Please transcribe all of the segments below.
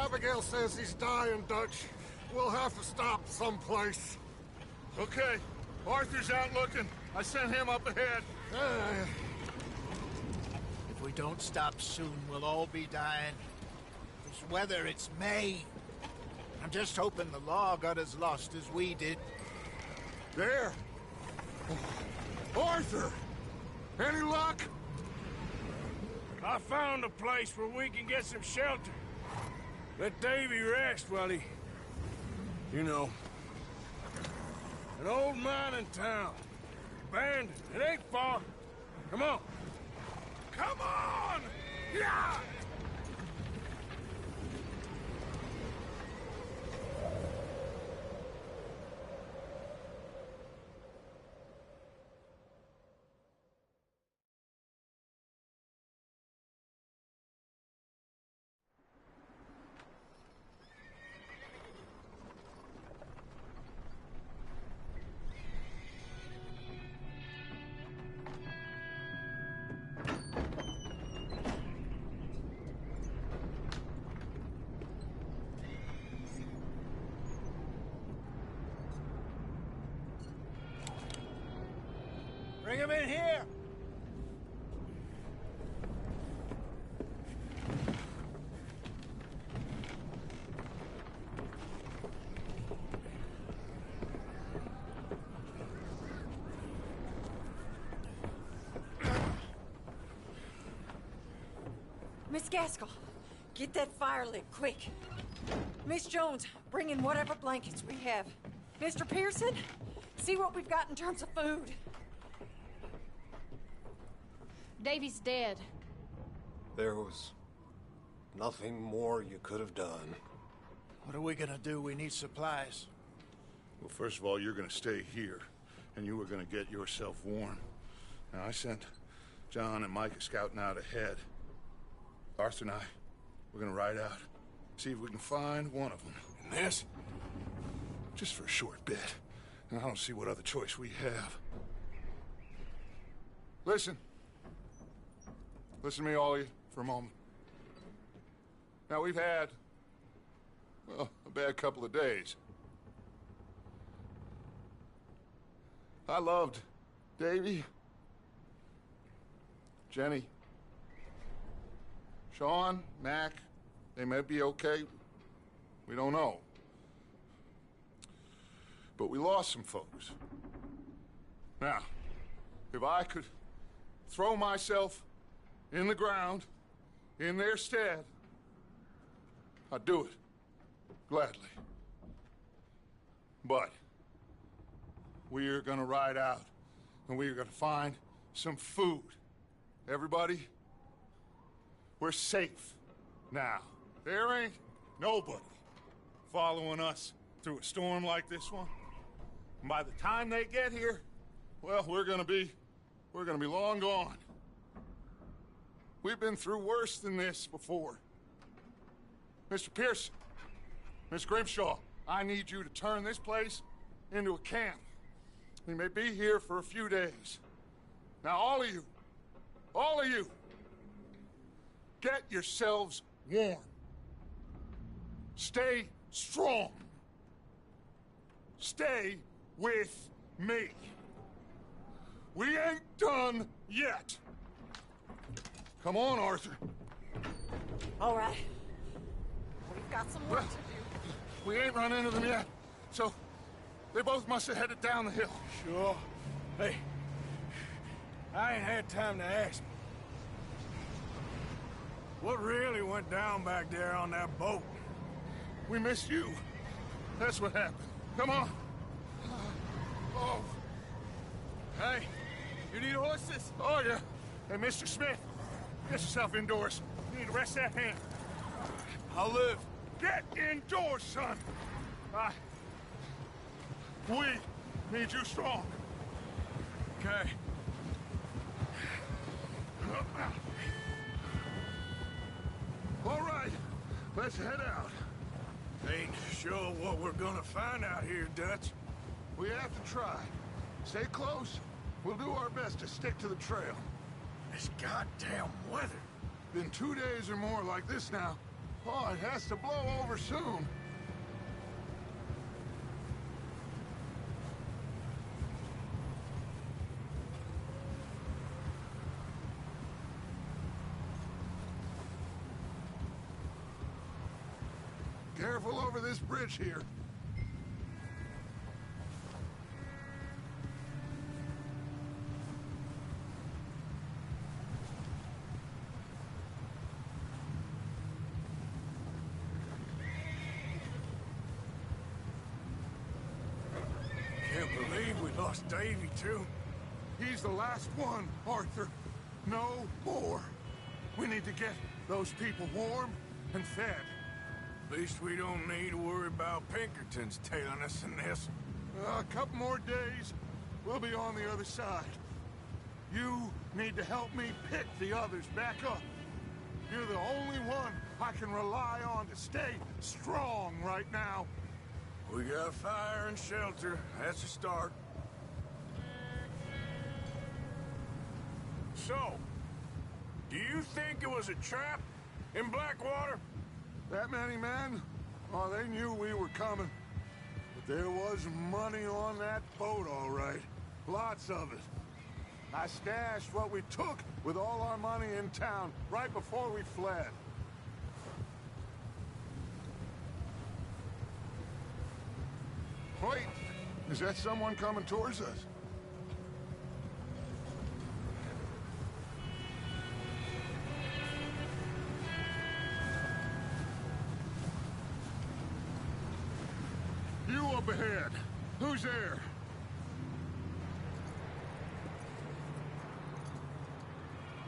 Abigail says he's dying, Dutch. We'll have to stop someplace. Okay. Arthur's out looking. I sent him up ahead. If we don't stop soon, we'll all be dying. This weather, it's May. I'm just hoping the law got as lost as we did. There! Arthur! Any luck? I found a place where we can get some shelter. Let Davy rest while he... You know. An old mining town. Abandoned. It ain't far. Come on. Come on! Yeah! Bring him in here! Miss Gaskell, get that fire lit, quick. Miss Jones, bring in whatever blankets we have. Mr. Pearson, see what we've got in terms of food. Davy's dead. There was nothing more you could have done. What are we gonna do? We need supplies. Well, first of all, you're gonna stay here, and you were gonna get yourself warm. Now, I sent John and Micah scouting out ahead. Arthur and I, we're gonna ride out, see if we can find one of them. And this, just for a short bit. And I don't see what other choice we have. Listen. Listen to me, all of you, for a moment. Now, we've had, well, a bad couple of days. I loved Davy, Jenny, Sean, Mac. They may be okay. We don't know. But we lost some folks. Now, if I could throw myself in the ground, in their stead, I'd do it, gladly. But we're gonna ride out, and we're gonna find some food. Everybody, we're safe now. There ain't nobody following us through a storm like this one. And by the time they get here, well, we're gonna be long gone. We've been through worse than this before. Mr. Pearson, Miss Grimshaw, I need you to turn this place into a camp. We may be here for a few days. Now, all of you, get yourselves warm. Stay strong. Stay with me. We ain't done yet. Come on, Arthur. All right. We've got some work to do. We ain't run into them yet, so they both must have headed down the hill. Sure. Hey, I ain't had time to ask. What really went down back there on that boat? We missed you. That's what happened. Come on. Oh. Hey, you need horses? Oh, yeah. Hey, Mr. Smith, get yourself indoors. You need to rest that hand. I'll live. Get indoors, son. We need you strong. Okay. All right, let's head out. Ain't sure what we're gonna find out here, Dutch. We have to try. Stay close. We'll do our best to stick to the trail. This goddamn weather. Been 2 days or more like this now. Oh, it has to blow over soon. Careful over this bridge here. Can't believe we lost Davy, too. He's the last one, Arthur. No more. We need to get those people warm and fed. At least we don't need to worry about Pinkertons tailing us in this. A couple more days, we'll be on the other side. You need to help me pick the others back up. You're the only one I can rely on to stay strong right now. We got fire and shelter. That's a start. So, do you think it was a trap in Blackwater? That many men? Oh, they knew we were coming. But there was money on that boat, all right. Lots of it. I stashed what we took with all our money in town right before we fled. Wait, is that someone coming towards us? You up ahead. Who's there?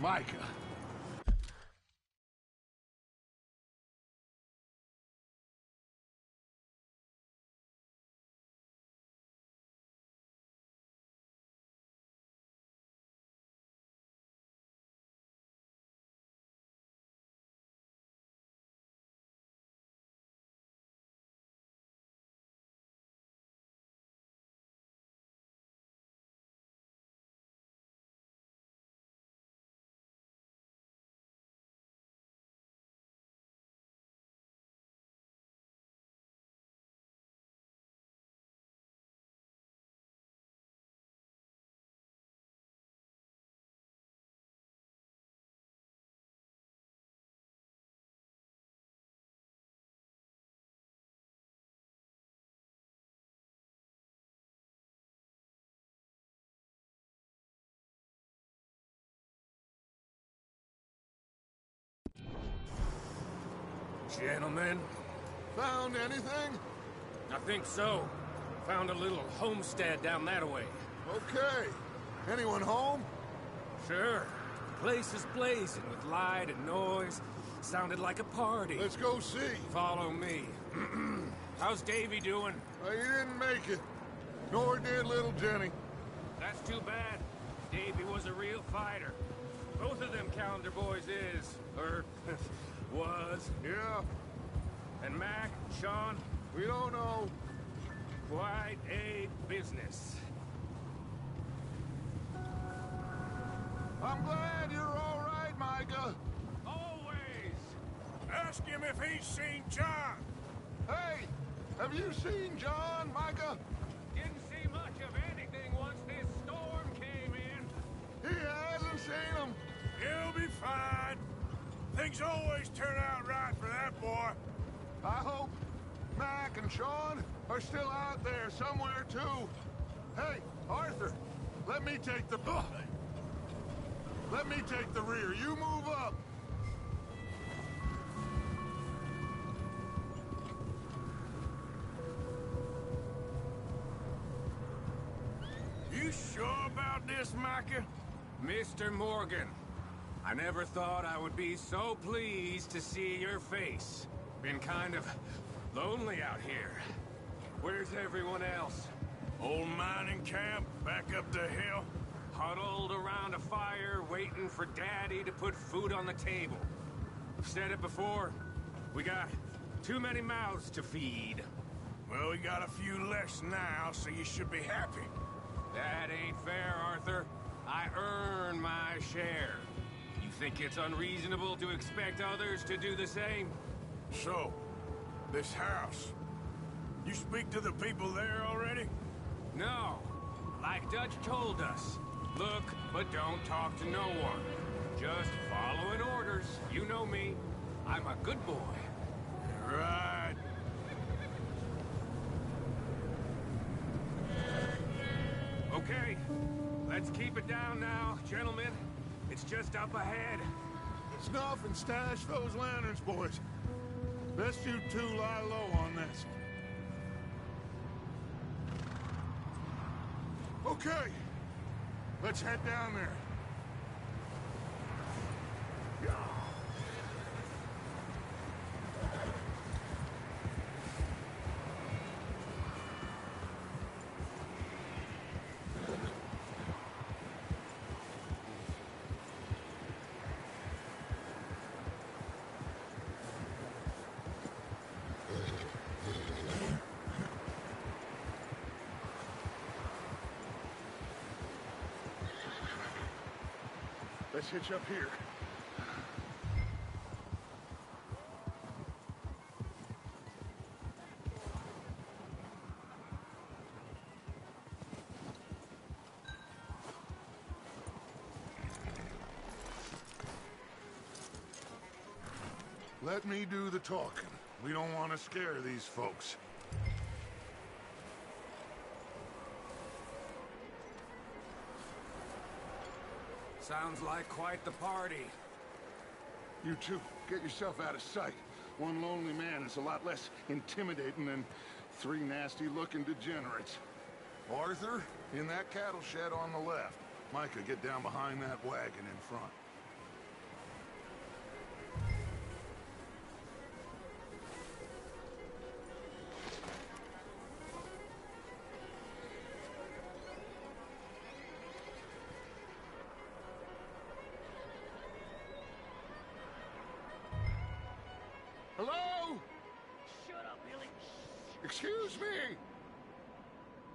Micah. Gentlemen, Found anything? I think so. Found a little homestead down that way. Okay. Anyone home? Sure. Place is blazing with light and noise. Sounded like a party. Let's go see. Follow me. How's Davy doing? He didn't make it. Nor did little Jenny. That's too bad. Davy was a real fighter. Both of them calendar boys is, or was. Yeah, And Mac, Sean, we don't know. quite a business. I'm glad you're all right, Micah. Always! ask him if he's seen John. Hey, have you seen John, Micah? Didn't see much of anything once this storm came in. He hasn't seen him. He'll be fine. Things always turn out right for that boy. I hope Mac and Sean are still out there somewhere, too. Hey, Arthur, let me take the... Let me take the rear. You move up. You sure about this, Micah? Mr. Morgan, I never thought I would be so pleased to see your face. Been kind of lonely out here. Where's everyone else? Old mining camp back up the hill. Huddled around a fire, waiting for Daddy to put food on the table. I've said it before, we got too many mouths to feed. Well, we got a few less now, so you should be happy. That ain't fair, Arthur. I earn my share. You think it's unreasonable to expect others to do the same? So, this house. You speak to the people there already? No. Like Dutch told us. Look, but don't talk to no one. Just following orders. You know me. I'm a good boy. Right. Okay, let's keep it down now, gentlemen. It's just up ahead. Snuff and stash those lanterns, boys. Best you two lie low on this. Okay, let's head down there. Let's hitch up here. Let me do the talking. We don't want to scare these folks. Sounds like quite the party. You two, get yourself out of sight. One lonely man is a lot less intimidating than three nasty-looking degenerates. Arthur, in that cattle shed on the left. Micah, get down behind that wagon in front. Hello? Shut up, Billy. Excuse me?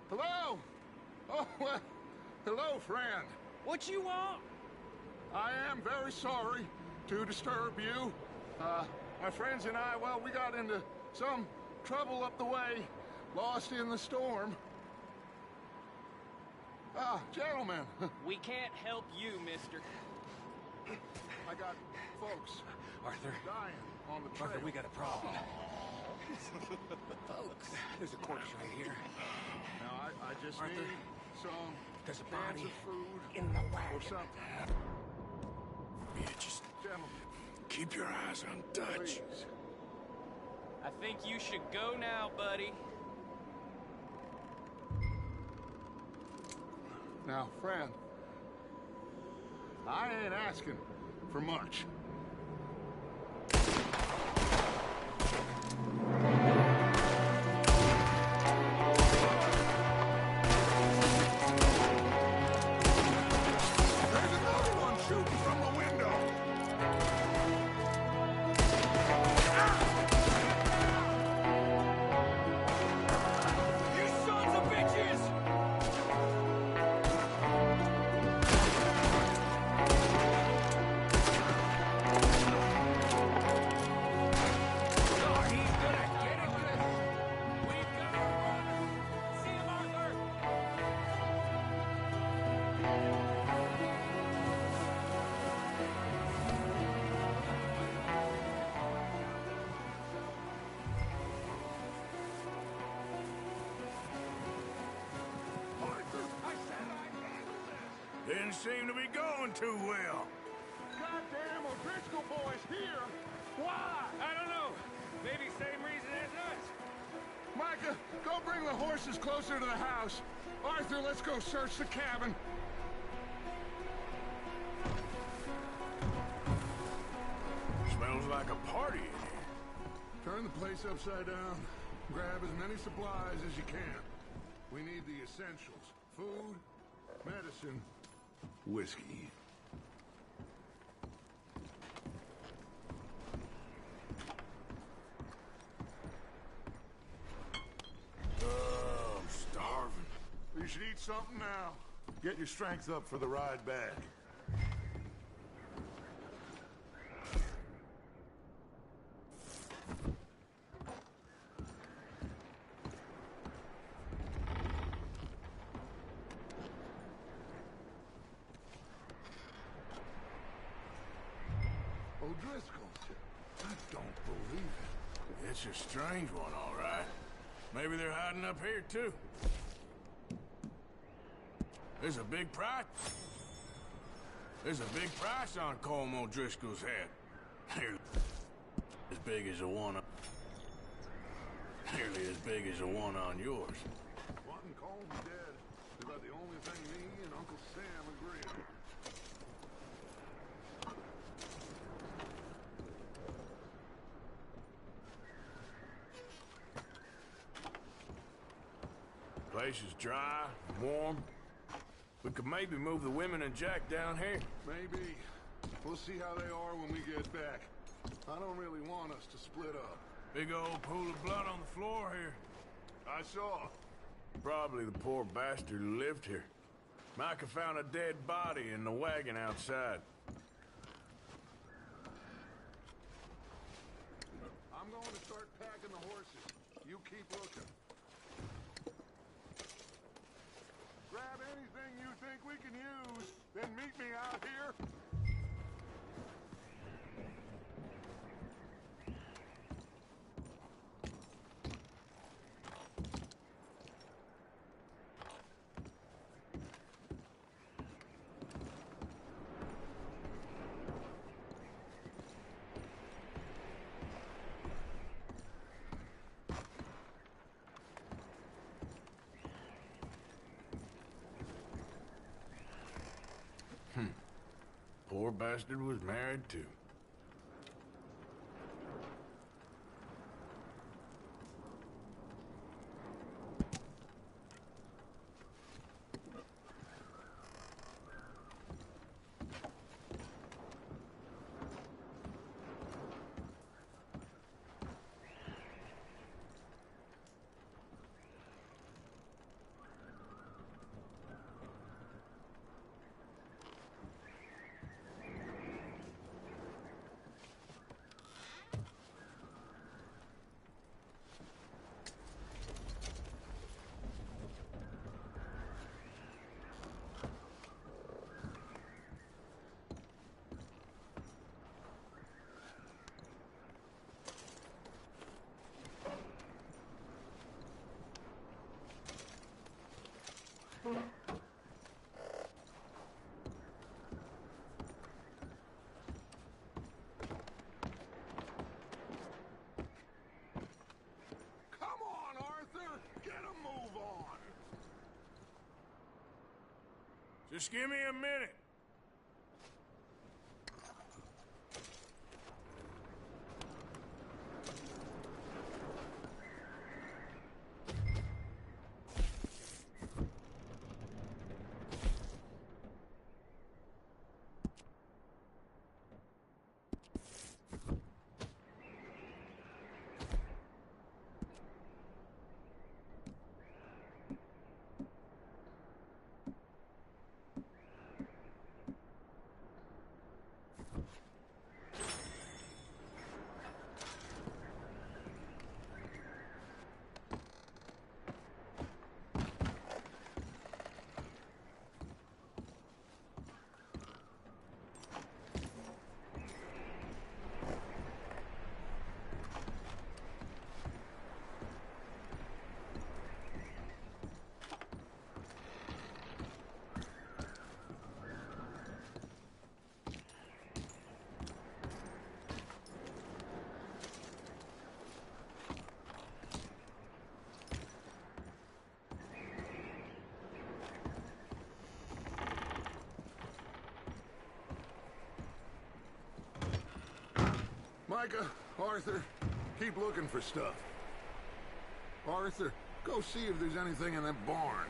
Hello? Oh, well, hello, friend. What you want? I am very sorry to disturb you. My friends and I, well, we got into some trouble up the way, lost in the storm. Gentlemen, We can't help you, mister. I got folks Arthur, dying on the trail. Arthur, we got a problem. Folks, there's a corpse right here. Now, I just Arthur, need some there's a cans body of food in the wagon. or something. Yeah, just Gentlemen, keep your eyes on Dutch. please. I think you should go now, buddy. Now, friend, I ain't asking for much. There's another one shooting from the window. You sons of bitches! Oh, he's gonna get it. We've got to run. See him, Arthur. Arthur, I said I'd handle this. Didn't seem to be going too well. Goddamn O'Driscoll boys here. Why? I don't know. Maybe same reason as us. Micah, go bring the horses closer to the house. Arthur, let's go search the cabin. Smells like a party in here. Turn the place upside down. Grab as many supplies as you can. We need the essentials. Food, medicine, whiskey. Oh, I'm starving. You should eat something now. Get your strength up for the ride back. O'Driscoll's. I don't believe it. It's a strange one, all right. Maybe they're hiding up here, too. There's a big price. There's a big price on Colm O'Driscoll's head. Nearly as big as the one. Nearly as big as the one on yours. Wanting Colm dead is about the only thing me and Uncle Sam agree on. Place is dry, warm. We could maybe move the women and Jack down here. Maybe. We'll see how they are when we get back. I don't really want us to split up. Big old pool of blood on the floor here. I saw. Probably the poor bastard who lived here. Micah found a dead body in the wagon outside. I'm going to start packing the horses. You keep looking. Grab anything you think we can use, then meet me out here. Poor bastard was married too. Come on, Arthur! Get a move on! Just give me a minute. Micah, Arthur, keep looking for stuff. Arthur, go see if there's anything in that barn.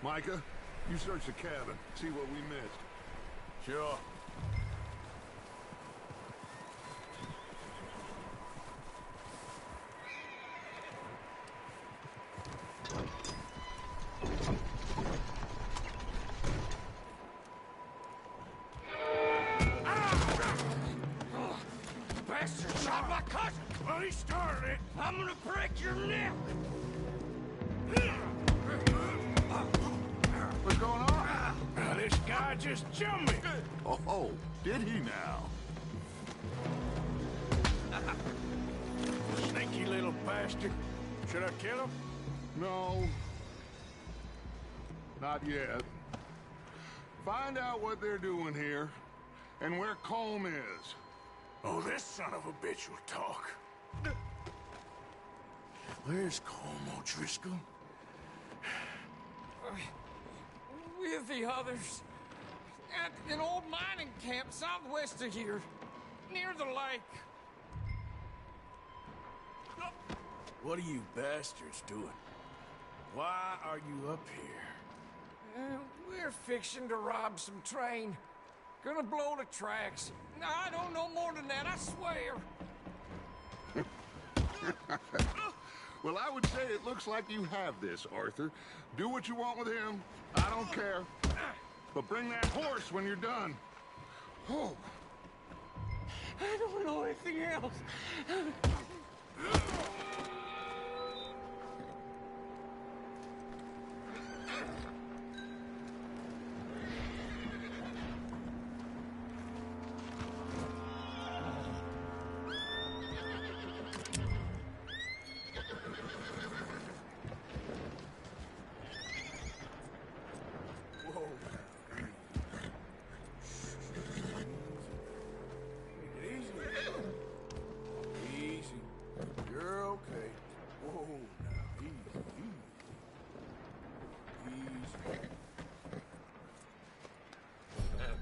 Micah, you search the cabin, see what we missed. Sure. Bastard shot my cousin! Well, he started it. I'm gonna break your neck! What's going on? This guy just jumped me. Oh, did he now? bastard. Should I kill him? No. Not yet. Find out what they're doing here, and where Colm is. Oh, this son of a bitch will talk. Where's Colm O'Driscoll? With the others. At an old mining camp southwest of here. Near the lake. What are you bastards doing? Why are you up here? We're fixing to rob some train. Gonna blow the tracks. I don't know more than that, I swear. Well, I would say it looks like you have this, Arthur. Do what you want with him. I don't care. But bring that horse when you're done. Oh. I don't know anything else.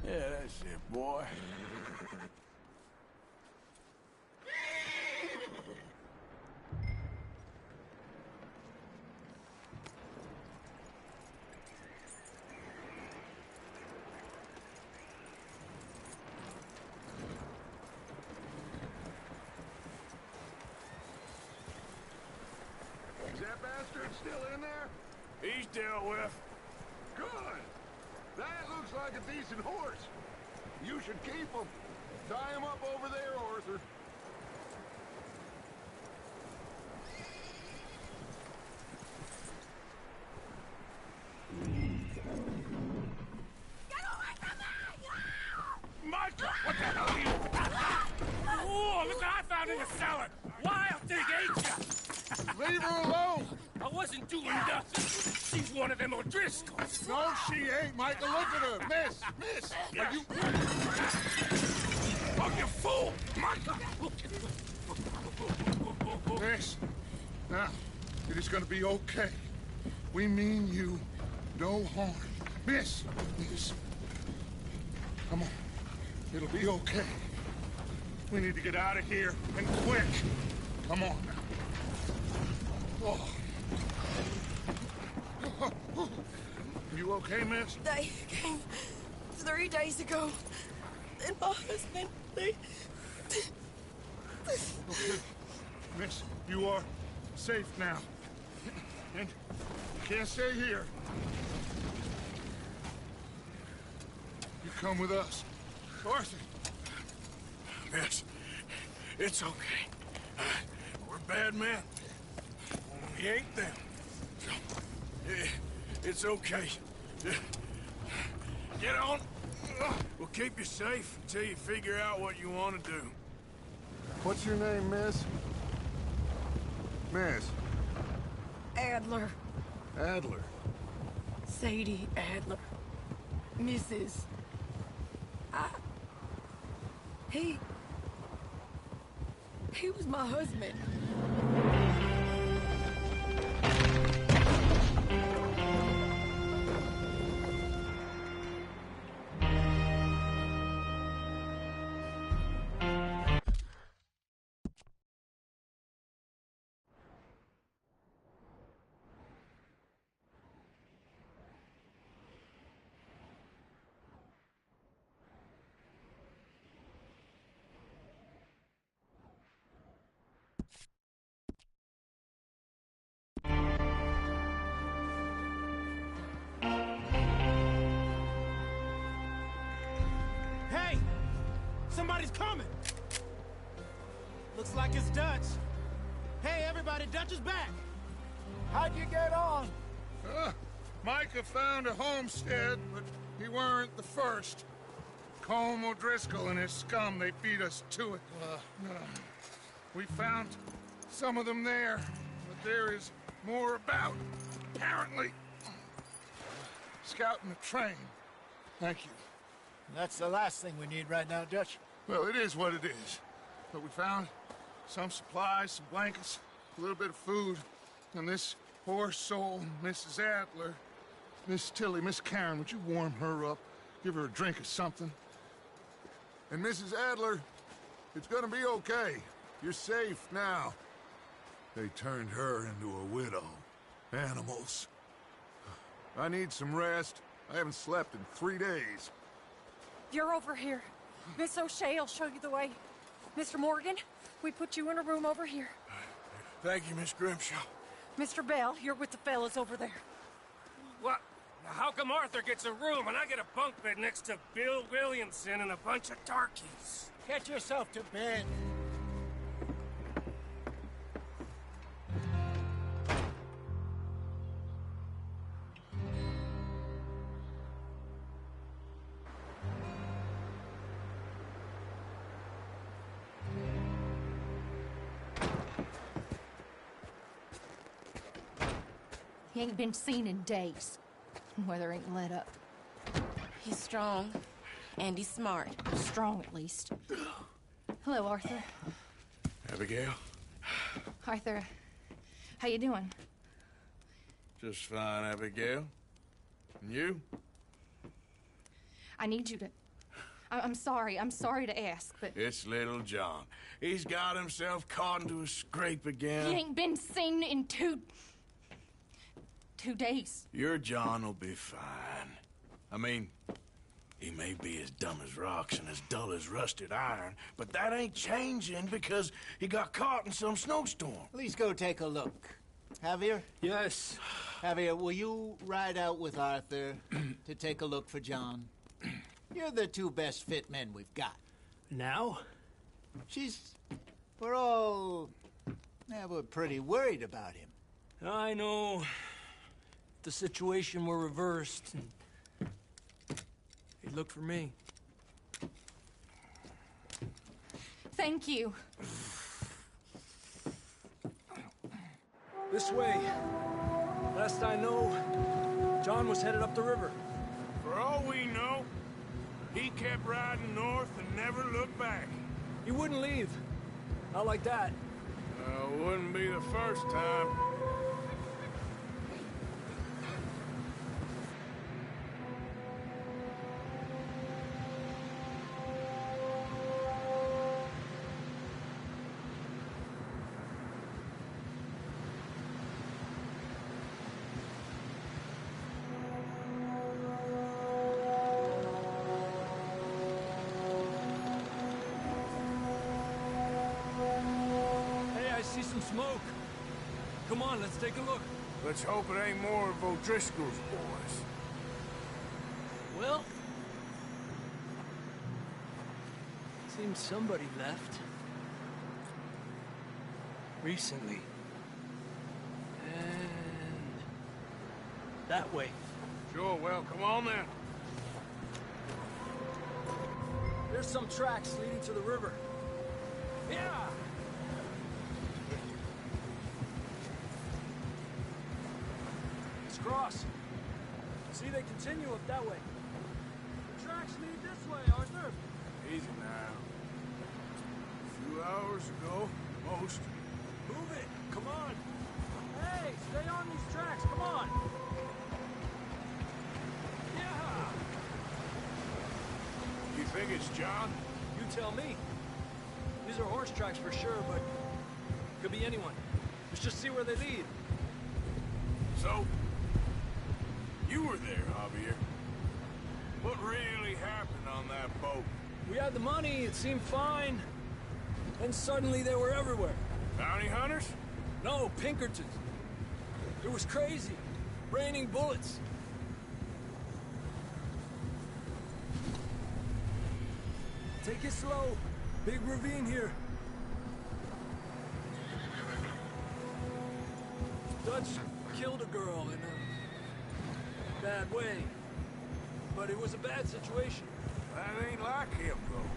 Yeah, that's it, boy. Is that bastard still in there? He's dealt with. Good. That looks like a decent horse. You should keep him. Tie him up over there, Arthur. Michael, what the hell are you? Oh, look what I found in the cellar. Wild thing, ain't ya? Leave her alone. I wasn't doing nothing. She's one of them O'Driscolls. No, she ain't, Michael. Look at her. Miss. Are you... Oh, you fool! Michael! Miss. Now, it is gonna be okay. We mean you no harm. Miss. Come on. It'll be okay. We need to get out of here, and quick. Come on now. Oh. You okay, miss? They came 3 days ago. And my husband, they... Okay. Miss, you are safe now. And you can't stay here. You come with us. Arthur. Miss, it's okay. We're bad men. We ain't them. It's okay. Get on. We'll keep you safe until you figure out what you want to do. What's your name, miss? Miss. Adler. Adler. Sadie Adler. Mrs. He was my husband. Hey! Somebody's coming! Looks like it's Dutch. Hey, everybody, Dutch is back! How'd you get on? Micah found a homestead, but he weren't the first. Colm O'Driscoll and his scum, they beat us to it. We found some of them there. there is more about. Apparently, scouting the train. Thank you. That's the last thing we need right now, Dutch. Well, it is what it is. But we found some supplies, some blankets, a little bit of food, and this poor soul, Mrs. Adler, Miss Tilly, Miss Karen, would you warm her up? Give her a drink or something? And Mrs. Adler, it's gonna be okay. You're safe now. They turned her into a widow. Animals. I need some rest. I haven't slept in 3 days. You're over here. Miss O'Shea will show you the way. Mr. Morgan, we put you in a room over here. Thank you, Miss Grimshaw. Mr. Bell, you're with the fellas over there. What? How come Arthur gets a room and I get a bunk bed next to Bill Williamson and a bunch of darkies? Get yourself to bed. He ain't been seen in days. Weather ain't let up. He's strong, and he's smart. Strong, at least. Hello, Arthur. Abigail? Arthur, how you doing? Just fine, Abigail. And you? I need you to... I'm sorry to ask, but... It's little John. He's got himself caught into a scrape again. He ain't been seen in 2 days. Your John will be fine. I mean, he may be as dumb as rocks and as dull as rusted iron, but that ain't changing because he got caught in some snowstorm. Please go take a look. Javier? Yes. Javier, will you ride out with Arthur to take a look for John? You're the 2 best fit men we've got. Now? We're pretty worried about him. I know. If the situation were reversed, and he'd look for me. Thank you. This way. Last I know, John was headed up the river. For all we know, he kept riding north and never looked back. He wouldn't leave. Not like that. Wouldn't be the first time. Smoke. Come on, let's take a look. Let's hope it ain't more of O'Driscoll's boys. Well, seems somebody left. Recently. And that way. Sure, well, come on then. There's some tracks leading to the river. Yeah! Cross. See, they continue up that way. The tracks lead this way, Arthur. Easy now. A few hours ago, most. Move it. Come on. Hey, stay on these tracks. Come on. Yeah. You think it's John? You tell me. These are horse tracks for sure, but could be anyone. Let's just see where they lead. So, you were there, Javier. What really happened on that boat? We had the money, it seemed fine. Then suddenly they were everywhere. Bounty hunters? No, Pinkertons. It was crazy. Raining bullets. Take it slow. Big ravine here. Dutch killed a girl in a bad way. But it was a bad situation. That ain't like him, though.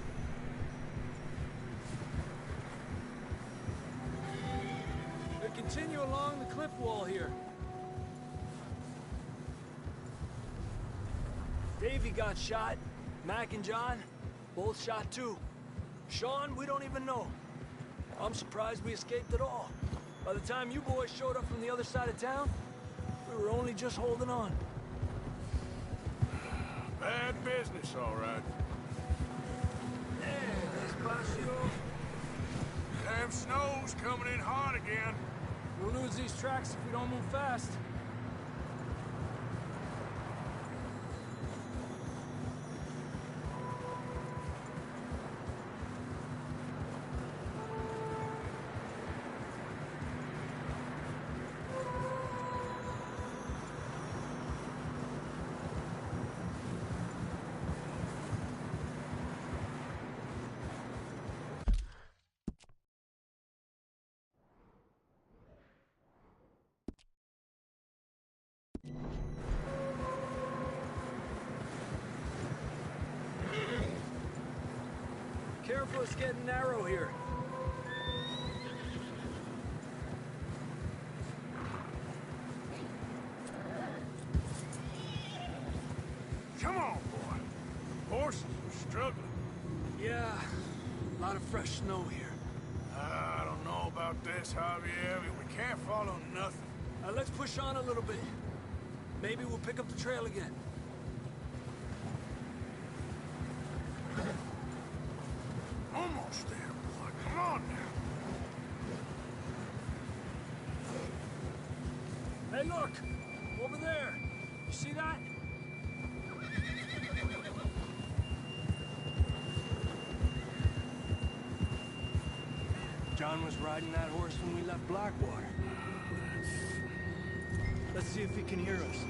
They continue along the cliff wall here. Davey got shot. Mac and John, both shot too. Sean, we don't even know. I'm surprised we escaped at all. By the time you boys showed up from the other side of town, we were only just holding on. Bad business, all right. Despacio. Damn snow's coming in hard again. We'll lose these tracks if we don't move fast. Careful, it's getting narrow here. Come on, boy. Horses are struggling. Yeah, a lot of fresh snow here. I don't know about this, Javier. We can't follow nothing. Let's push on a little bit. Maybe we'll pick up the trail again. Almost there, boy. Come on now. Hey, look! Over there! You see that? John was riding that horse when we left Blackwater. Let's see if he can hear us.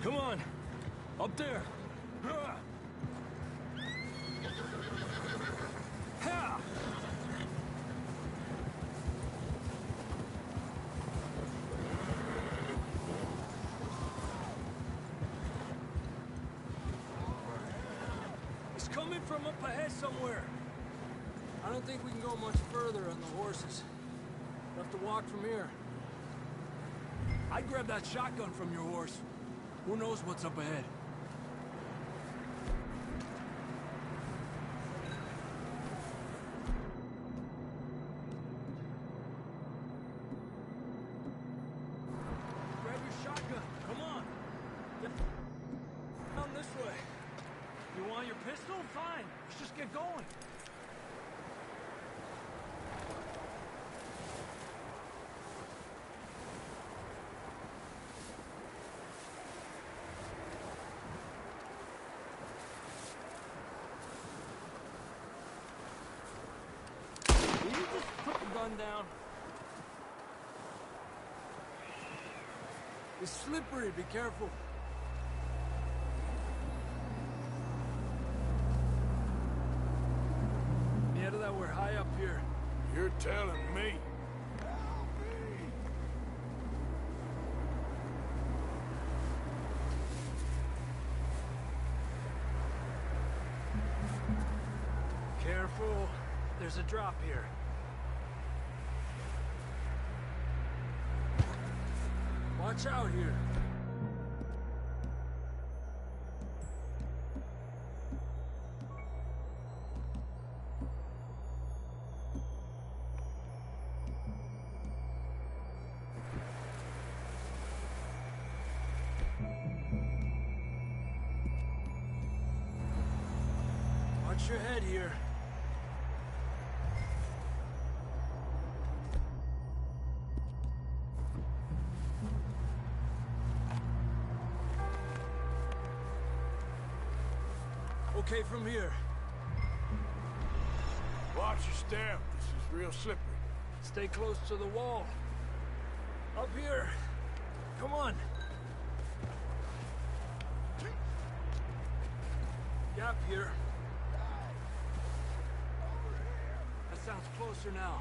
Come on! Up there! Ha! It's coming from up ahead somewhere. I don't think we can go much further on the horses. We'll have to walk from here. I'd grab that shotgun from your horse. Who knows what's up ahead? Grab your shotgun. Come on. Get down this way. You want your pistol? Fine. Let's just get going. Will you just put the gun down? It's slippery. Be careful. That we're high up here. You're telling me. Careful. There's a drop here. Watch out here. Watch your head here. Okay, from here. Watch your step. This is real slippery. Stay close to the wall. Up here. Come on. Gap here. That sounds closer now.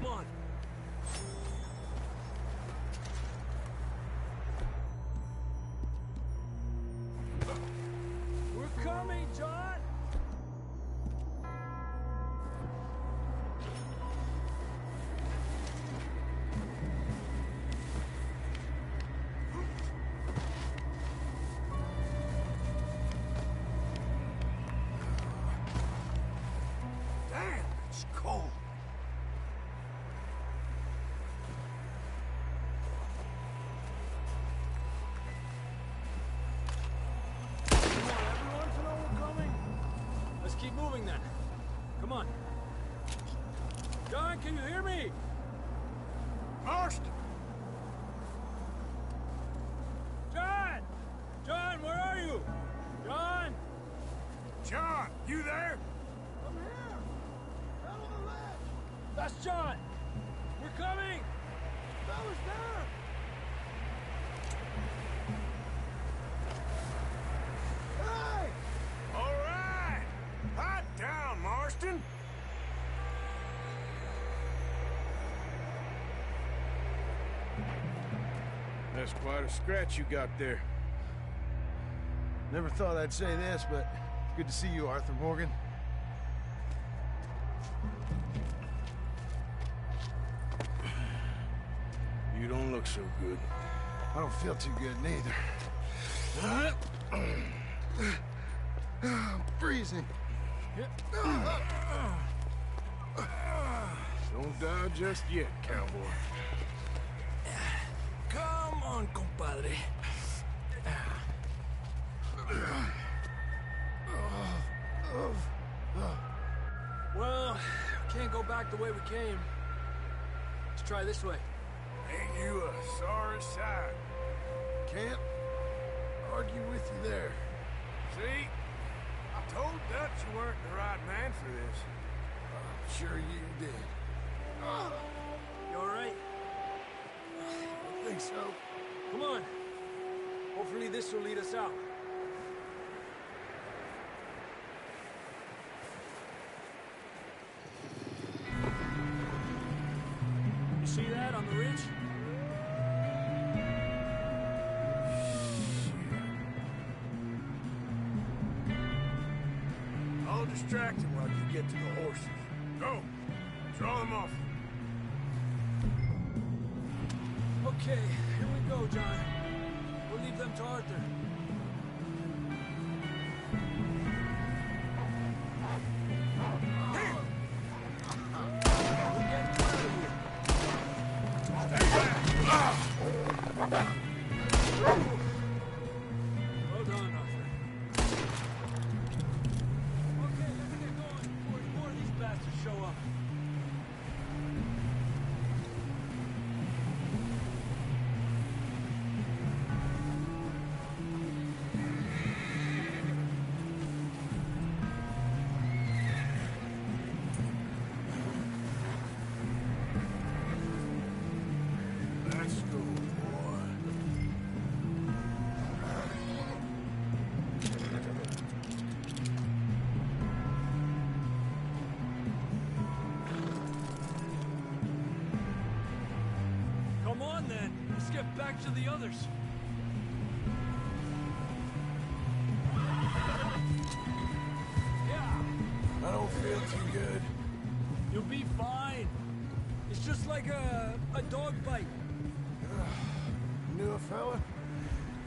Come on. Come on. John, can you hear me? Marston! John! John, where are you? John! John, you there? I'm here! Down on the ledge! That's John! We're coming! Fella's there! Hey! All right! Hot down, Marston! That's quite a scratch you got there. Never thought I'd say this, but it's good to see you, Arthur Morgan. You don't look so good. I don't feel too good, neither. I'm freezing. Don't die just yet, cowboy. Come on, compadre. Well, can't go back the way we came. Let's try this way. Ain't you a sorry sight? Can't argue with you there. See? I told Dutch you weren't the right man for this. I'm sure you did. You all right? I think so. Come on. Hopefully this will lead us out. You see that on the ridge? I'll distract him while you get to the horses. Go! Draw them off. Okay, here we go, John. We'll leave them to Arthur. Here! We're getting out of here. Stay back! Well done, Arthur. Okay, let's get going before more of these bastards show up. Let's go, boy. Come on, then. Let's get back to the others. Yeah, I don't feel too good. you'll be fine. It's just like a dog bite. Knew a fella?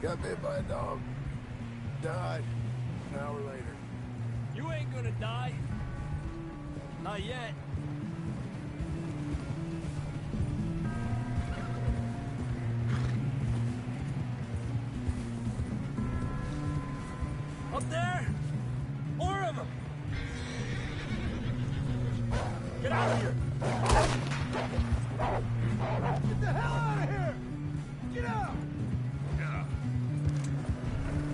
Got bit by a dog. Died an hour later. You ain't gonna die. Not yet. Up there! More of them! Get out of here! Get the hell out of here! Get out!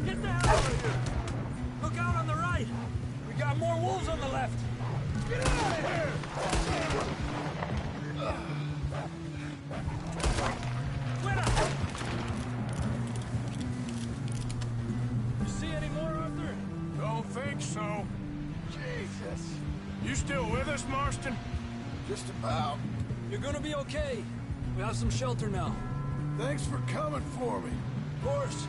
Get the hell out of here! Look out on the right! We got more wolves on the left! Get out of here! Fuera! You see any more, Arthur? Don't think so. Jesus! You still with us, Marston? Just about. You're gonna be okay. We have some shelter now. Thanks for coming for me. Of course.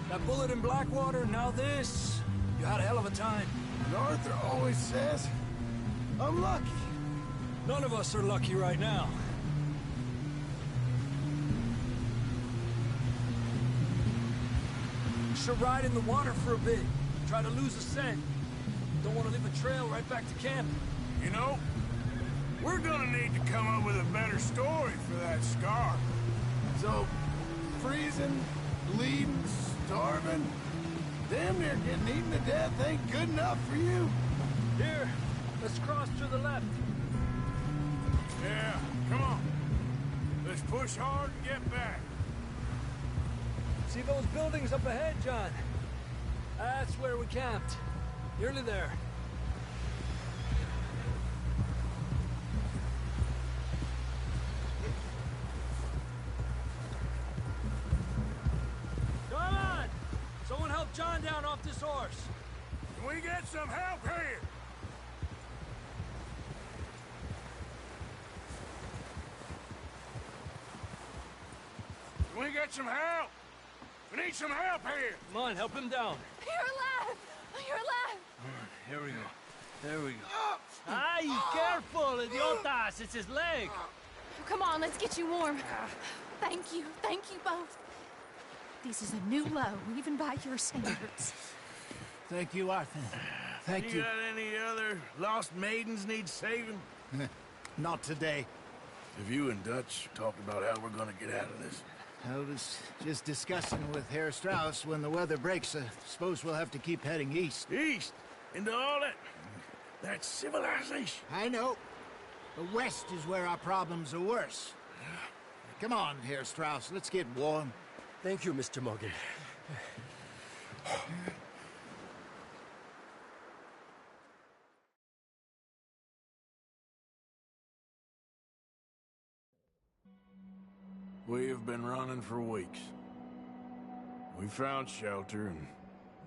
That bullet in Blackwater, now this. You had a hell of a time. And Arthur always says, I'm lucky. None of us are lucky right now. We should ride in the water for a bit. Try to lose the scent. Don't want to leave a trail right back to camp. You know, we're gonna need to come up with a better story for that scar. So, freezing, bleeding, starving, damn near getting eaten to death ain't good enough for you. Here, Let's cross to the left. Yeah, come on. Let's push hard and get back. See those buildings up ahead, John? That's where we camped. Nearly there. Come on! Someone help John down off this horse. Can we get some help here? Can we get some help? We need some help here! Come on, help him down. You're alive! You're alive! Here we go. There we go. Ay, careful, idiotas! It's his leg! Come on, let's get you warm. Thank you both. This is a new low, even by your standards. Thank you, Arthur. Thank you. Got any other lost maidens need saving? Not today. Have you and Dutch talked about how we're gonna get out of this? I was just discussing with Herr Strauss when the weather breaks. I suppose we'll have to keep heading east. East? Into all that civilization? I know. The west is where our problems are worse. Come on, Herr Strauss, let's get warm. Thank you, Mr. Morgan. We have been running for weeks. We found shelter and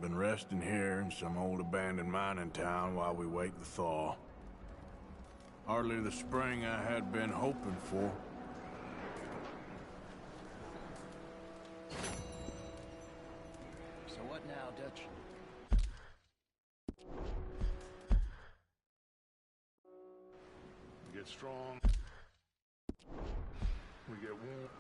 been resting here in some old abandoned mining town while we wait the thaw. Hardly the spring I had been hoping for. So what now, Dutch? We get strong. We get warm.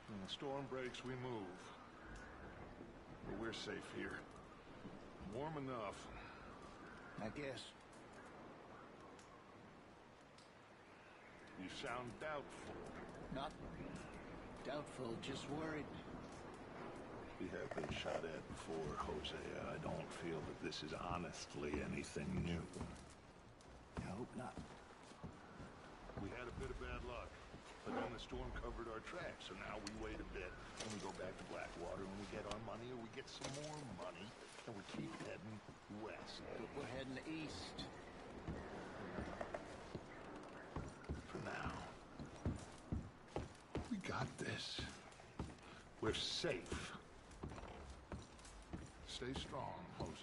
When the storm breaks, we move. But we're safe here. Warm enough. I guess. You sound doubtful. Not doubtful, just worried. We have been shot at before, Hosea. I don't feel that this is honestly anything new. I hope not. We had a bit of bad luck, but then the storm covered our tracks, so now we wait a bit, and we go back to Blackwater, and we get our money, or we get some more money, and we keep heading west. But we're heading east. For now. We got this. We're safe. Stay strong, Hosea.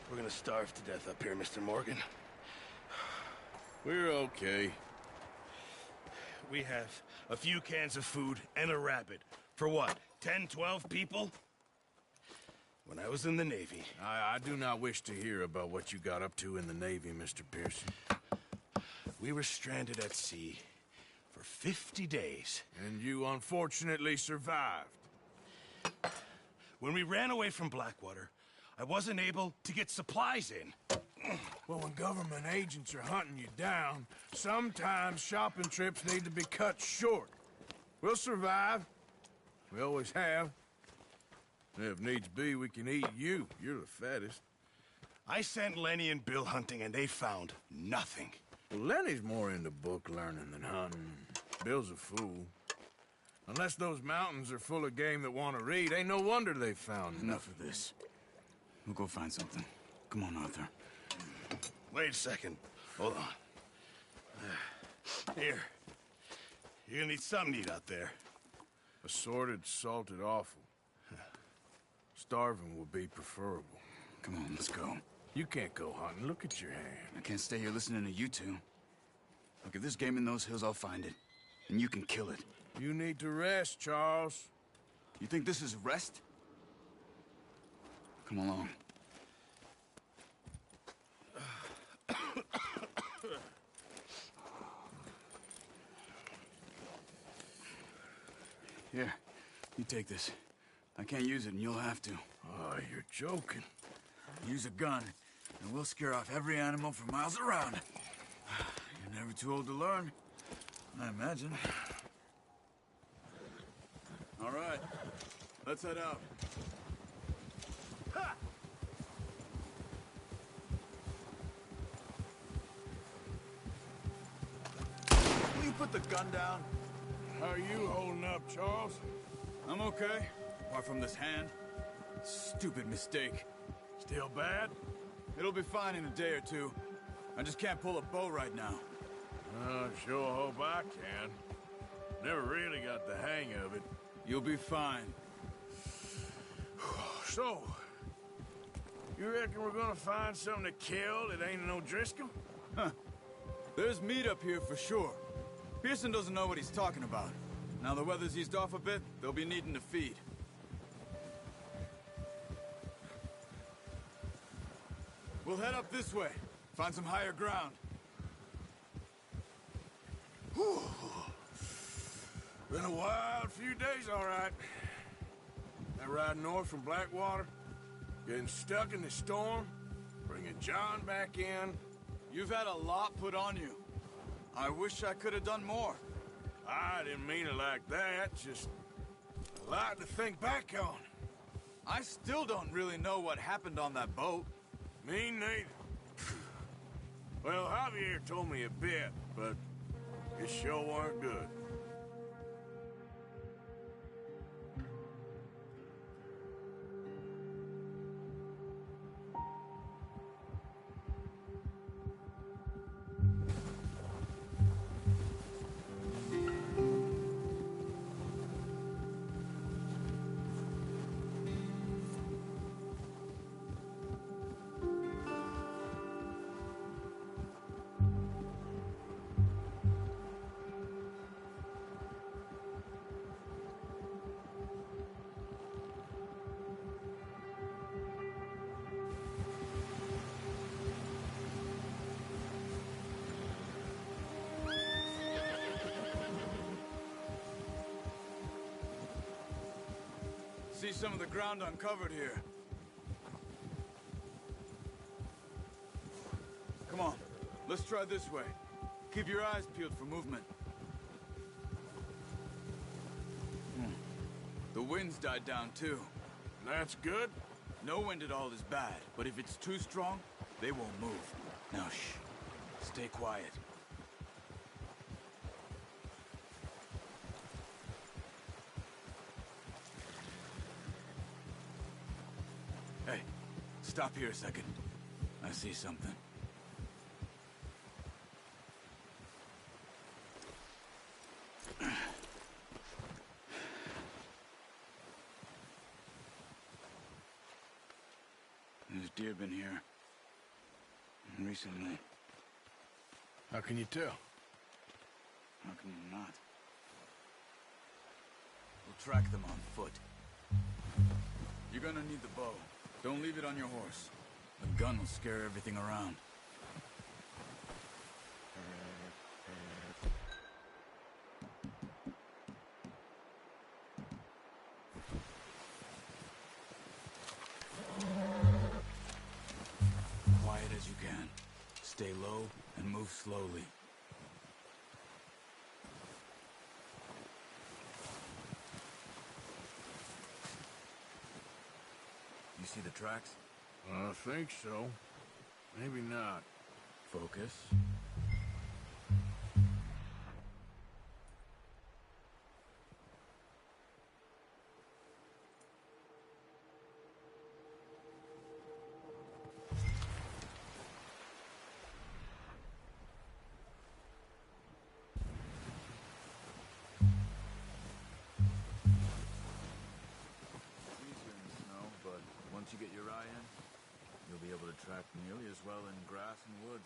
We're gonna starve to death up here, Mr. Morgan. We're okay. We have a few cans of food and a rabbit. For what, 10, 12 people? When I was in the Navy... I do not wish to hear about what you got up to in the Navy, Mr. Pearson. We were stranded at sea for 50 days. And you unfortunately survived. When we ran away from Blackwater, I wasn't able to get supplies in. Well, when government agents are hunting you down, sometimes shopping trips need to be cut short. We'll survive. We always have. If needs be, we can eat you. You're the fattest. I sent Lenny and Bill hunting, and they found nothing. Well, Lenny's more into book learning than hunting. Bill's a fool. Unless those mountains are full of game that want to read, ain't no wonder they found Enough of this. We'll go find something. Come on, Arthur. Wait a second. Hold on. Here. You're gonna need something to eat out there. Assorted, salted offal. Starving would be preferable. Come on, let's go. You can't go hunting. Look at your hand. I can't stay here listening to you two. Look, if there's game in those hills, I'll find it. And you can kill it. You need to rest, Charles. You think this is rest? Come along. Here, you take this. I can't use it, and you'll have to. Oh, you're joking. Use a gun, and we'll scare off every animal for miles around. You're never too old to learn, I imagine. All right, let's head out. Ha! Will you put the gun down? How are you holding up, Charles? I'm okay, apart from this hand. Stupid mistake. Still bad? It'll be fine in a day or two. I just can't pull a bow right now. I sure hope I can. Never really got the hang of it. You'll be fine. So, you reckon we're gonna find something to kill that ain't no Driscoll? Huh. There's meat up here for sure. Pearson doesn't know what he's talking about. Now the weather's eased off a bit, they'll be needing to feed. We'll head up this way. Find some higher ground. Whew. Been a wild few days, all right. That ride north from Blackwater, getting stuck in the storm, bringing John back in. You've had a lot put on you. I wish I could have done more. I didn't mean it like that, just a lot to think back on. I still don't really know what happened on that boat. Me neither. Well, Javier told me a bit, but it sure weren't good. See some of the ground uncovered here. Come on, let's try this way. Keep your eyes peeled for movement. The wind's died down too. That's good. No wind at all is bad, but if it's too strong, they won't move. Now shh, stay quiet. Hey, stop here a second. I see something. There's deer been here. Recently. How can you tell? How can you not? We'll track them on foot. You're gonna need the bow. Don't leave it on your horse. The gun will scare everything around. Quiet as you can. Stay low and move slowly. You see the tracks? I think so. Maybe not. Focus. Once you get your eye in, you'll be able to track nearly as well in grass and woods.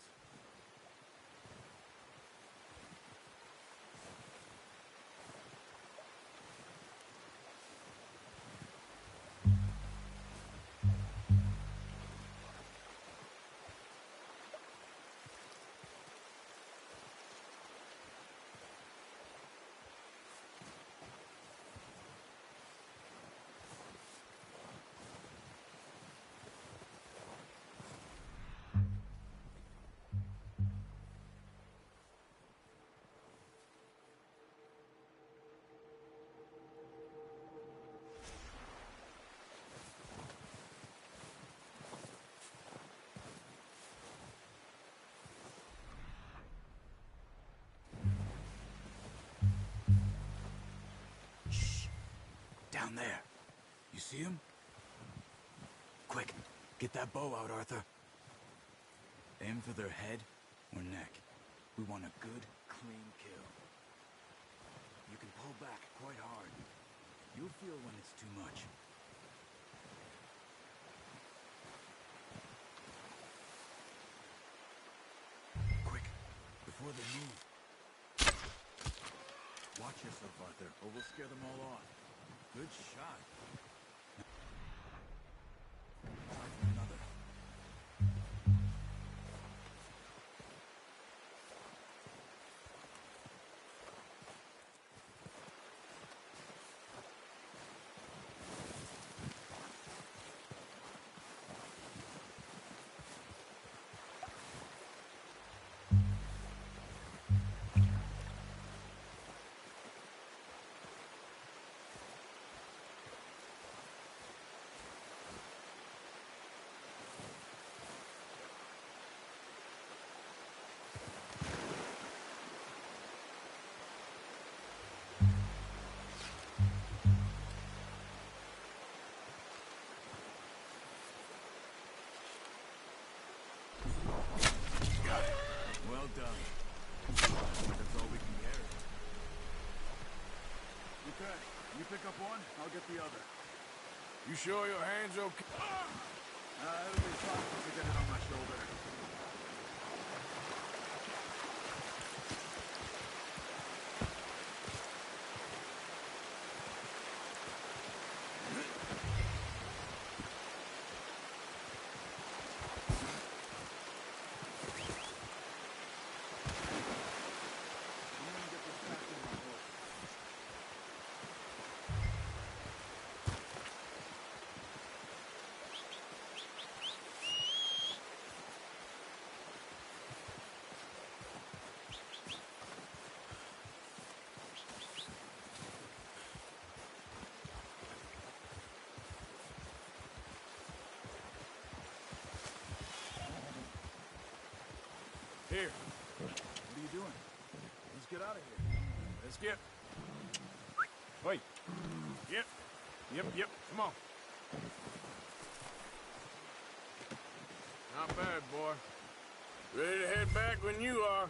Down there. You see him? Quick, get that bow out, Arthur. Aim for their head or neck. We want a good, clean kill. You can pull back quite hard. You'll feel when it's too much. Quick, before they move. Watch yourself, Arthur, or we'll scare them all off. Good shot. Try for another. Well done. That's all we can carry. Okay, you pick up one, I'll get the other. You sure your hand's okay? It'll be fun to get it on my shoulder. Here. What are you doing? Let's get out of here. Let's get... Wait. Yep. Come on. Not bad, boy. Ready to head back when you are.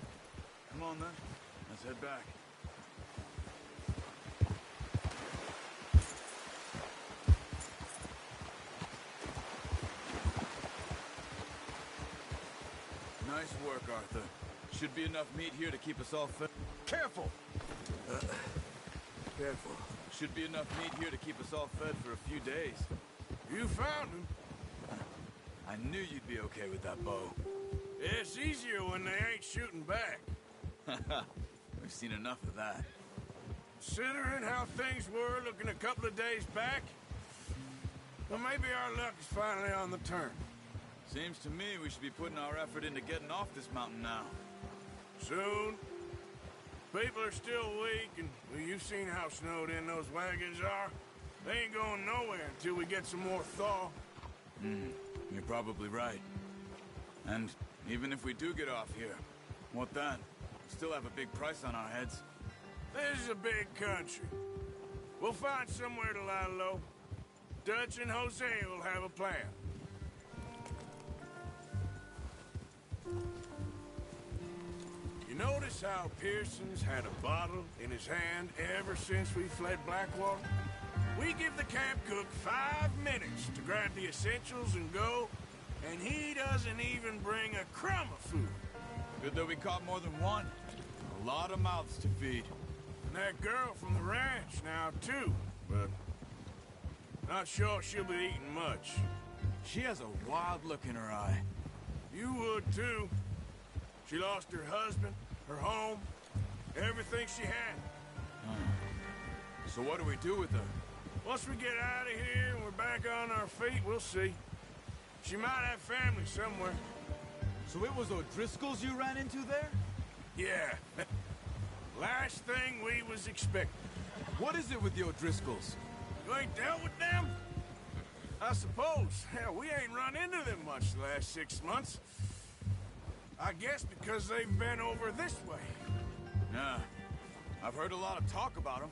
Come on, then. Let's head back. Nice work, Arthur. Should be enough meat here to keep us all fed. Careful! Careful. Should be enough meat here to keep us all fed for a few days. You found him. I knew you'd be okay with that bow. It's easier when they ain't shooting back. We've seen enough of that. Considering how things were looking a couple of days back, well, maybe our luck is finally on the turn. Seems to me we should be putting our effort into getting off this mountain now. Soon. People are still weak, and well, you've seen how snowed in those wagons are. They ain't going nowhere until we get some more thaw. You're probably right. And even if we do get off here, what then? We still have a big price on our heads. This is a big country. We'll find somewhere to lie low. Dutch and Jose will have a plan. You notice how Pearson's had a bottle in his hand ever since we fled Blackwater? We give the camp cook 5 minutes to grab the essentials and go, And he doesn't even bring a crumb of food. Good that we caught more than one. A lot of mouths to feed. And that girl from the ranch now, too. But not sure she'll be eating much. She has a wild look in her eye. You would, too. She lost her husband, her home, everything she had. So what do we do with her? Once we get out of here and we're back on our feet, we'll see. She might have family somewhere. So it was O'Driscoll's you ran into there? Yeah. Last thing we was expecting. What is it with the O'Driscolls? You ain't dealt with them? I suppose. Hell, we ain't run into them much the last 6 months. I guess because they've been over this way. Nah. I've heard a lot of talk about them.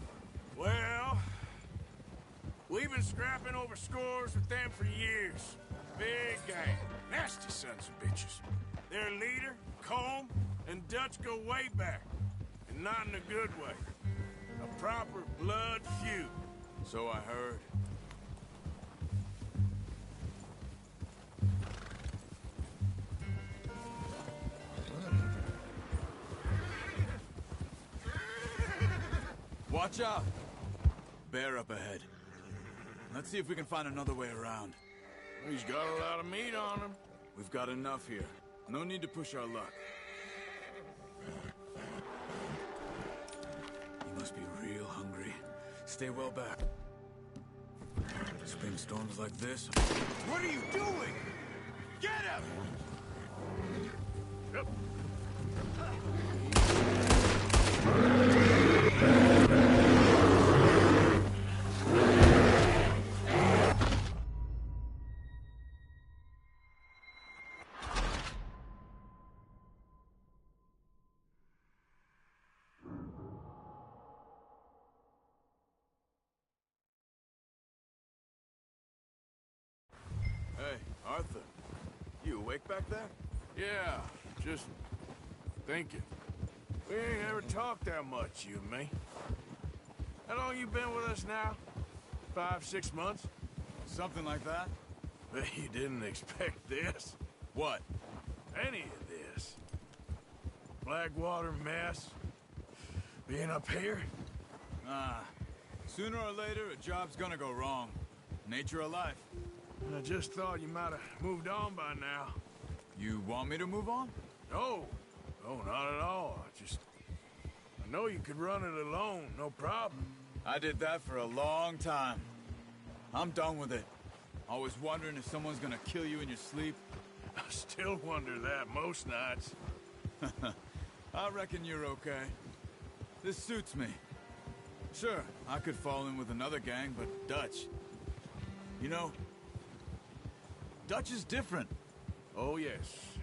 Well, we've been scrapping over scores with them for years. Big gang. Nasty sons of bitches. Their leader, Combe, and Dutch go way back. And not in a good way. A proper blood feud. So I heard. Watch out! Bear up ahead. Let's see if we can find another way around. He's got a lot of meat on him. We've got enough here. No need to push our luck. You must be real hungry. Stay well back. Spring storms like this... What are you doing? Get him! Yep. Hey, Arthur. You awake back there? Yeah, just thinking. We ain't ever talked that much, you and me. How long you been with us now? 5, 6 months? Something like that. Bet you didn't expect this. What? Any of this. Blackwater mess. Being up here? Ah. Sooner or later, a job's gonna go wrong. Nature of life. I just thought you might have moved on by now. You want me to move on? No. No, not at all. I know you could run it alone, no problem. I did that for a long time. I'm done with it. Always wondering if someone's gonna kill you in your sleep. I still wonder that most nights. I reckon you're okay. This suits me. Sure, I could fall in with another gang, but Dutch... You know, Dutch is different. Oh, yes.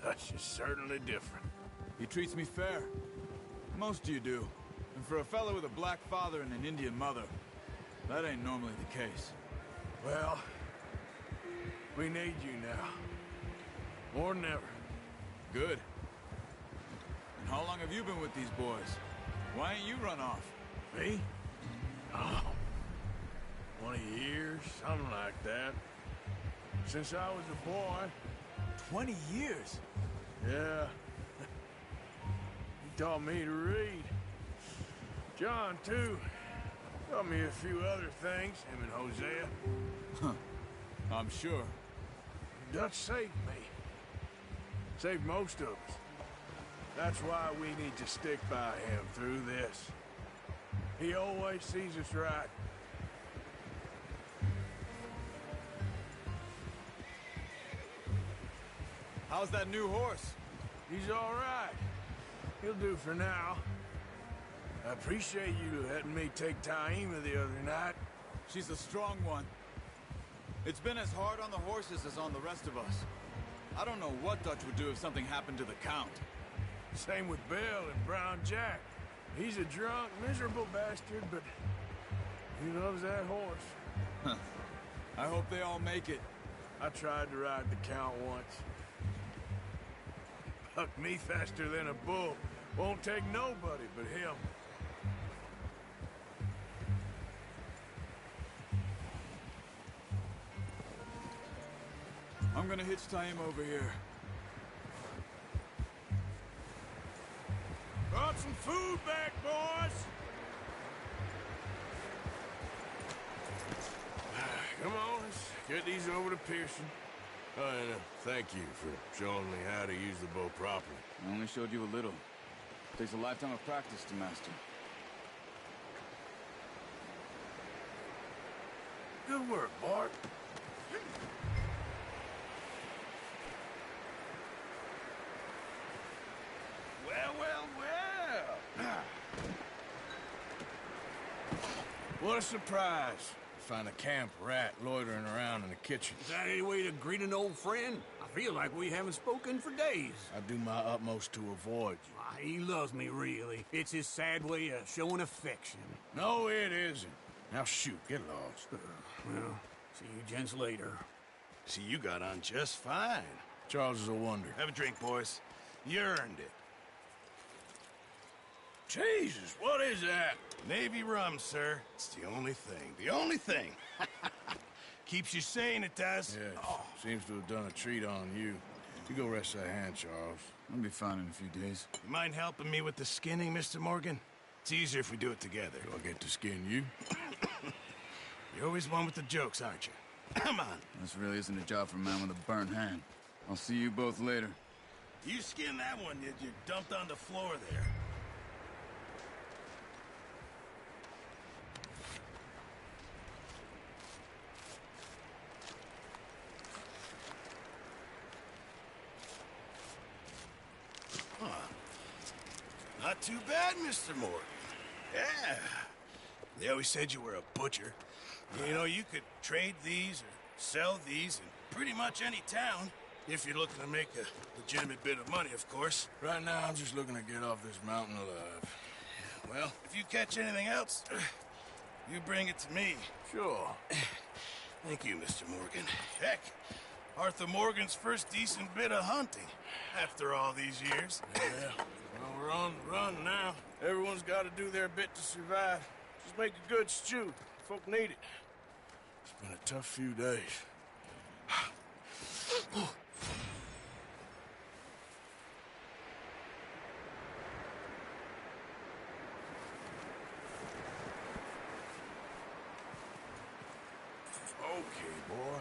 Dutch is certainly different. He treats me fair. Most of you do. And for a fellow with a black father and an Indian mother, that ain't normally the case. Well, we need you now. More than ever. Good. And how long have you been with these boys? Why ain't you run off? Me? Oh, 20 years, something like that. Since I was a boy. 20 years? Yeah. He taught me to read. John, too. Taught me a few other things, him and Hosea. Huh. I'm sure. Dutch saved me. Saved most of us. That's why we need to stick by him through this. He always sees us right. How's that new horse? He's all right. He'll do for now. I appreciate you letting me take Taima the other night. She's a strong one. It's been as hard on the horses as on the rest of us. I don't know what Dutch would do if something happened to the Count. Same with Bill and Brown Jack. He's a drunk, miserable bastard, but he loves that horse. Huh. I hope they all make it. I tried to ride the Count once. Bucked me faster than a bull. Won't take nobody but him. I'm gonna hitch tie him over here. Brought some food back, boys! Come on, let's get these over to Pearson. Oh, and thank you for showing me how to use the bow properly. I only showed you a little. Takes a lifetime of practice to master. Good work, Bart. Well, well, well. What a surprise. Find a camp rat loitering around in the kitchen. Is that any way to greet an old friend? I feel like we haven't spoken for days. I do my utmost to avoid you. Why, he loves me, really. It's his sad way of showing affection. No, it isn't. Now shoot, get lost. Well, see you gents later. See, you got on just fine. Charles is a wonder. Have a drink, boys. You earned it. Jesus, what is that? Navy rum, sir. It's the only thing. The only thing. Keeps you sane, it does. Yes, seems to have done a treat on you. You go rest that hand, Charles. I'll be fine in a few days. You mind helping me with the skinning, Mr. Morgan? It's easier if we do it together. Do I get to skin you? You're always one with the jokes, aren't you? Come on. This really isn't a job for a man with a burnt hand. I'll see you both later. You skinned that one you dumped on the floor there. Not too bad, Mr. Morgan. Yeah. They always said you were a butcher. You know, you could trade these or sell these in pretty much any town. If you're looking to make a legitimate bit of money, of course. Right now, I'm just looking to get off this mountain alive. Well, if you catch anything else, you bring it to me. Sure. Thank you, Mr. Morgan. Heck, Arthur Morgan's first decent bit of hunting after all these years. Yeah. Well, we're on the run now. Everyone's got to do their bit to survive. Just make a good stew. Folk need it. It's been a tough few days. Okay, boy.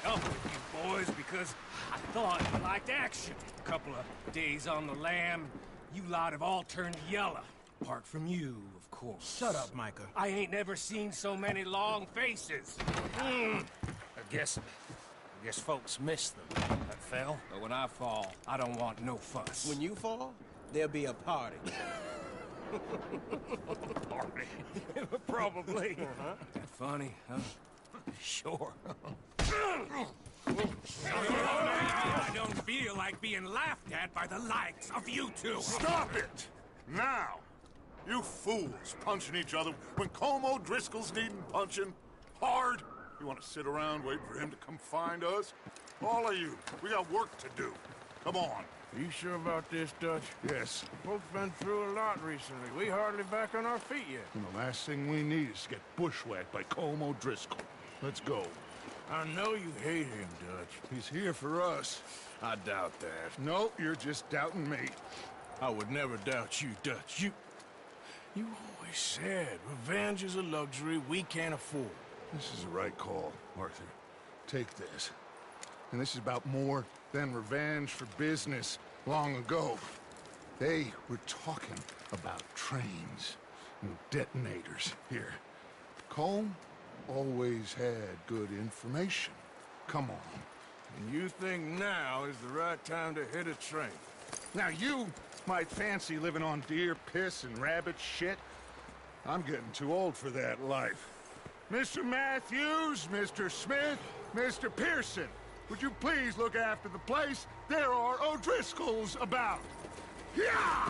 come with you boys because I thought you liked action. A couple of days on the lam, you lot have all turned yellow. Apart from you, of course. Shut up, Micah. I ain't never seen so many long faces. I guess folks miss them. That fell. But when I fall, I don't want no fuss. When you fall, there'll be a party. Party? Probably. That funny, huh? Sure. I don't feel like being laughed at by the likes of you two. Stop it! Now! You fools punching each other when Como Driscoll's needing punching. Hard! You want to sit around waiting for him to come find us? All of you, we got work to do. Come on. Are you sure about this, Dutch? Yes. Folks been through a lot recently. We hardly back on our feet yet. And the last thing we need is to get bushwhacked by Como Driscoll. Let's go. I know you hate him, Dutch. He's here for us. I doubt that. No, you're just doubting me. I would never doubt you, Dutch. You always said revenge is a luxury we can't afford. This is the right call, Arthur. Take this. And this is about more than revenge for business long ago. They were talking about trains and detonators here. Colm always had good information. Come on. And you think now is the right time to hit a train? Now you might fancy living on deer piss and rabbit shit. I'm getting too old for that life. Mr. Matthews, Mr. Smith, Mr. Pearson, would you please look after the place? There are O'Driscolls about. Yeah!